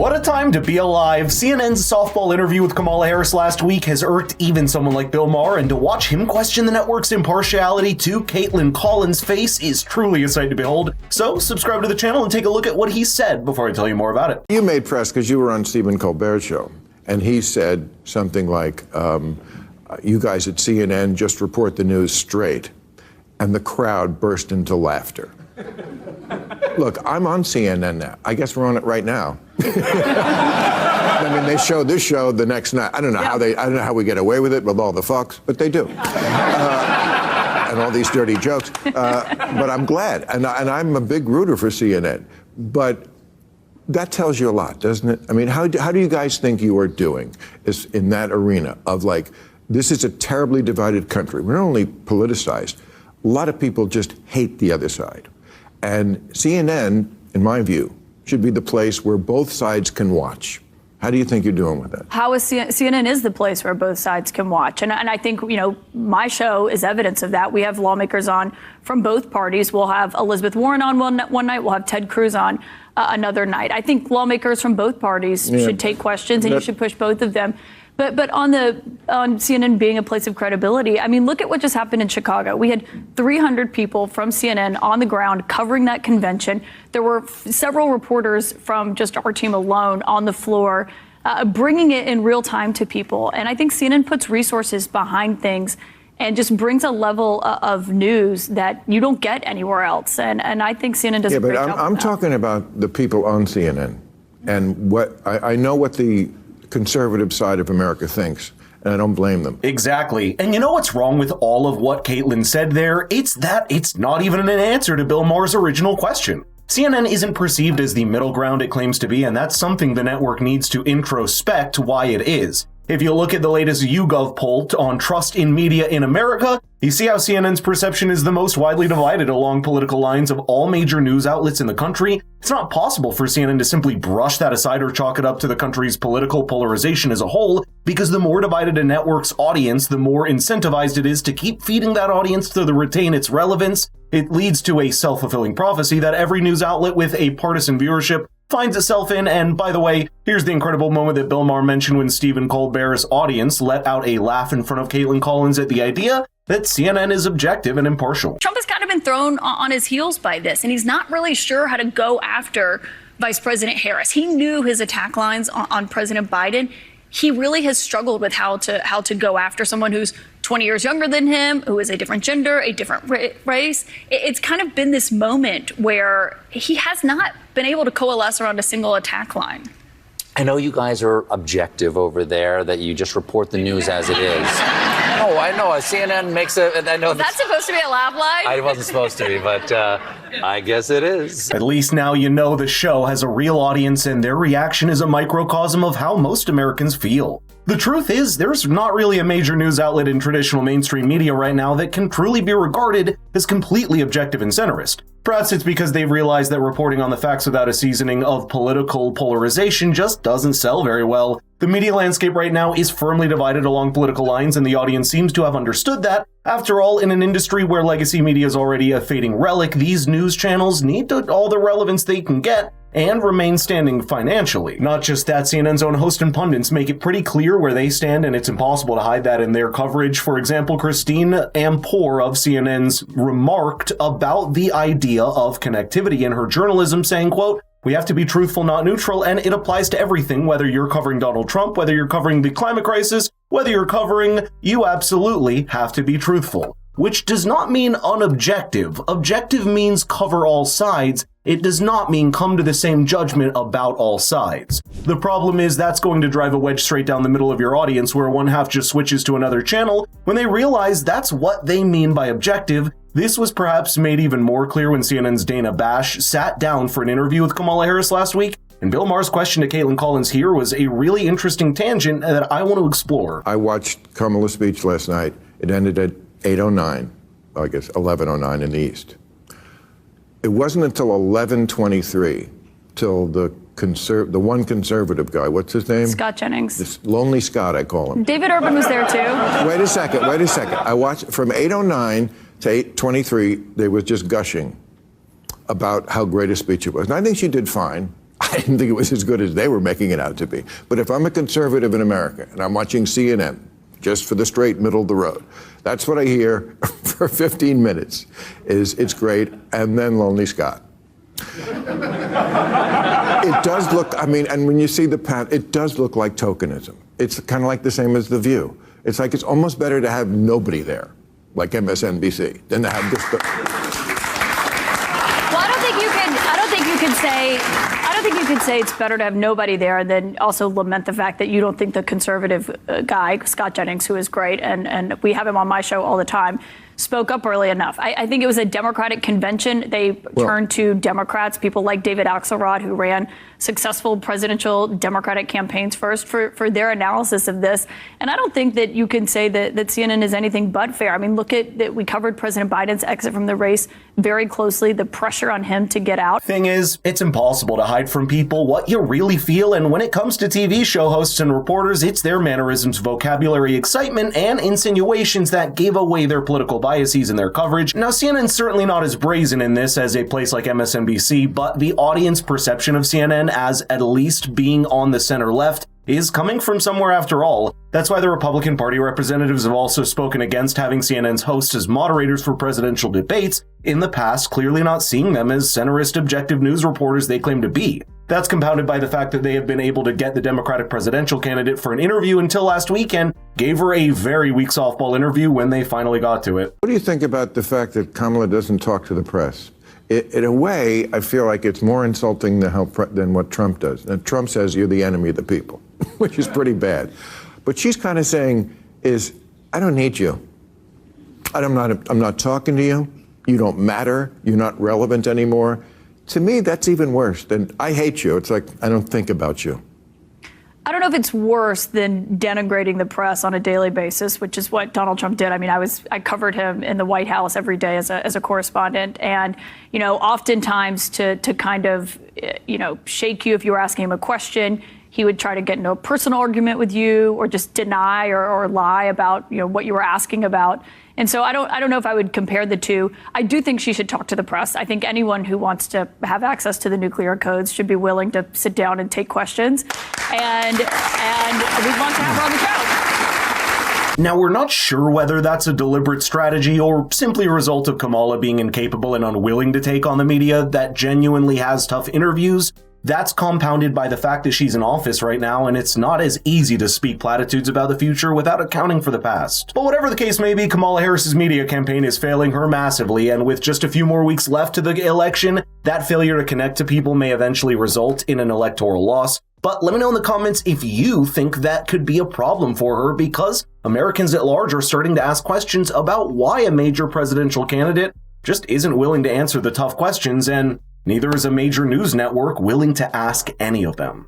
What a time to be alive. CNN's softball interview with Kamala Harris last week has irked even someone like Bill Maher, and to watch him question the network's impartiality to Kaitlan Collins' face is truly a sight to behold. So subscribe to the channel and take a look at what he said before I tell you more about it. You made press because you were on Stephen Colbert's show, and he said something like, you guys at CNN just report the news straight, and the crowd burst into laughter. Look, I'm on CNN now. I guess we're on it right now. I mean, they show this show the next night. I don't know how we get away with it with all the fucks, but they do. And all these dirty jokes. But I'm glad, and I'm a big rooter for CNN. But that tells you a lot, doesn't it? I mean, how do you guys think you are doing in that arena of like, this is a terribly divided country. We're not only politicized, a lot of people just hate the other side. And CNN, in my view, should be the place where both sides can watch. How do you think you're doing with that? How is CNN is the place where both sides can watch. And I think, you know, my show is evidence of that. We have lawmakers on from both parties. We'll have Elizabeth Warren on one night. We'll have Ted Cruz on another night. I think lawmakers from both parties should take questions, and you should push both of them. But on CNN being a place of credibility, I mean, look at what just happened in Chicago. We had 300 people from CNN on the ground covering that convention. There were several reporters from just our team alone on the floor, bringing it in real time to people. And I think CNN puts resources behind things and just brings a level of news that you don't get anywhere else. And I think CNN does a great job. Yeah, but I'm talking about the people on CNN and what I know what the conservative side of America thinks, and I don't blame them. Exactly. And you know what's wrong with all of what Kaitlan said there? It's that it's not even an answer to Bill Maher's original question. CNN isn't perceived as the middle ground it claims to be, and that's something the network needs to introspect why it is. If you look at the latest YouGov poll on trust in media in America, you see how CNN's perception is the most widely divided along political lines of all major news outlets in the country. It's not possible for CNN to simply brush that aside or chalk it up to the country's political polarization as a whole, because the more divided a network's audience, the more incentivized it is to keep feeding that audience to retain its relevance. It leads to a self-fulfilling prophecy that every news outlet with a partisan viewership finds itself in. And by the way, here's the incredible moment that Bill Maher mentioned when Stephen Colbert's audience let out a laugh in front of Kaitlan Collins at the idea that CNN is objective and impartial. Trump has kind of been thrown on his heels by this, and he's not really sure how to go after Vice President Harris. He knew his attack lines on President Biden. He really has struggled with how to go after someone who's 20 years younger than him, who is a different gender, a different race. It's kind of been this moment where he has not been able to coalesce around a single attack line. I know you guys are objective over there, that you just report the news as it is. No, I know. CNN makes a... I know that's supposed to be a laugh line? I wasn't supposed to be, but I guess it is. At least now you know the show has a real audience, and their reaction is a microcosm of how most Americans feel. The truth is, there's not really a major news outlet in traditional mainstream media right now that can truly be regarded as completely objective and centrist. Perhaps it's because they've realized that reporting on the facts without a seasoning of political polarization just doesn't sell very well. The media landscape right now is firmly divided along political lines, and the audience seems to have understood that. After all, in an industry where legacy media is already a fading relic, these news channels need all the relevance they can get and remain standing financially. Not just that, CNN's own host and pundits make it pretty clear where they stand, and it's impossible to hide that in their coverage. For example, Christine Ampore of CNN's remarked about the idea of connectivity in her journalism, saying, quote, "We have to be truthful, not neutral, and it applies to everything, whether you're covering Donald Trump, whether you're covering the climate crisis, whether you're covering, you absolutely have to be truthful." Which does not mean unobjective. Objective means cover all sides. It does not mean come to the same judgment about all sides. The problem is that's going to drive a wedge straight down the middle of your audience, where one half just switches to another channel when they realize that's what they mean by objective. This was perhaps made even more clear when CNN's Dana Bash sat down for an interview with Kamala Harris last week, and Bill Maher's question to Kaitlan Collins here was a really interesting tangent that I want to explore. I watched Kamala's speech last night. It ended at 8:09, I guess 11:09 in the East. It wasn't until 11:23 till the one conservative guy, what's his name? Scott Jennings. This Lonely Scott, I call him. David Urban was there too. Wait a second. I watched from 8:09 to 8:23, they were just gushing about how great a speech it was. And I think she did fine. I I didn't think it was as good as they were making it out to be. But if I'm a conservative in America and I'm watching CNN, just for the straight middle of the road, that's what I hear for 15 minutes, is it's great, and then Lonely Scott. It does look, I mean, and when you see the path, it does look like tokenism. It's kind of like the same as The View. It's like it's almost better to have nobody there, like MSNBC, than to have this. Well, I don't think you can say it's better to have nobody there and then also lament the fact that you don't think the conservative guy, Scott Jennings, who is great, and we have him on my show all the time, spoke up early enough. I think it was a Democratic convention. They turned to Democrats, people like David Axelrod, who ran successful presidential Democratic campaigns first, for their analysis of this. And I don't think that you can say that CNN is anything but fair. I mean, look at that. We covered President Biden's exit from the race very closely, the pressure on him to get out. Thing is, it's impossible to hide from people what you really feel, and when it comes to TV show hosts and reporters, it's their mannerisms, vocabulary, excitement, and insinuations that gave away their political biases in their coverage. Now, CNN's certainly not as brazen in this as a place like MSNBC, but the audience perception of CNN as at least being on the center left is coming from somewhere after all. That's why the Republican Party representatives have also spoken against having CNN's hosts as moderators for presidential debates in the past, clearly not seeing them as centrist objective news reporters they claim to be. That's compounded by the fact that they have been able to get the Democratic presidential candidate for an interview until last week and gave her a very weak softball interview when they finally got to it. What do you think about the fact that Kamala doesn't talk to the press? In a way, I feel like it's more insulting than what Trump does. And Trump says you're the enemy of the people, which is pretty bad. But she's kind of saying I don't need you. I'm not talking to you. You don't matter. You're not relevant anymore. To me, that's even worse than I hate you. It's like I don't think about you. I don't know if it's worse than denigrating the press on a daily basis, which is what Donald Trump did. I mean, I covered him in the White House every day as a correspondent. And, oftentimes to kind of, shake you if you were asking him a question, he would try to get into a personal argument with you or just deny or lie about, what you were asking about. And so I don't know if I would compare the two. I do think she should talk to the press. I think anyone who wants to have access to the nuclear codes should be willing to sit down and take questions. And we'd want to have her on the show. Now, we're not sure whether that's a deliberate strategy or simply a result of Kamala being incapable and unwilling to take on the media that genuinely has tough interviews. That's compounded by the fact that she's in office right now, and it's not as easy to speak platitudes about the future without accounting for the past. But whatever the case may be, Kamala Harris's media campaign is failing her massively, and with just a few more weeks left to the election, that failure to connect to people may eventually result in an electoral loss. But let me know in the comments if you think that could be a problem for her, because Americans at large are starting to ask questions about why a major presidential candidate just isn't willing to answer the tough questions, and neither is a major news network willing to ask any of them.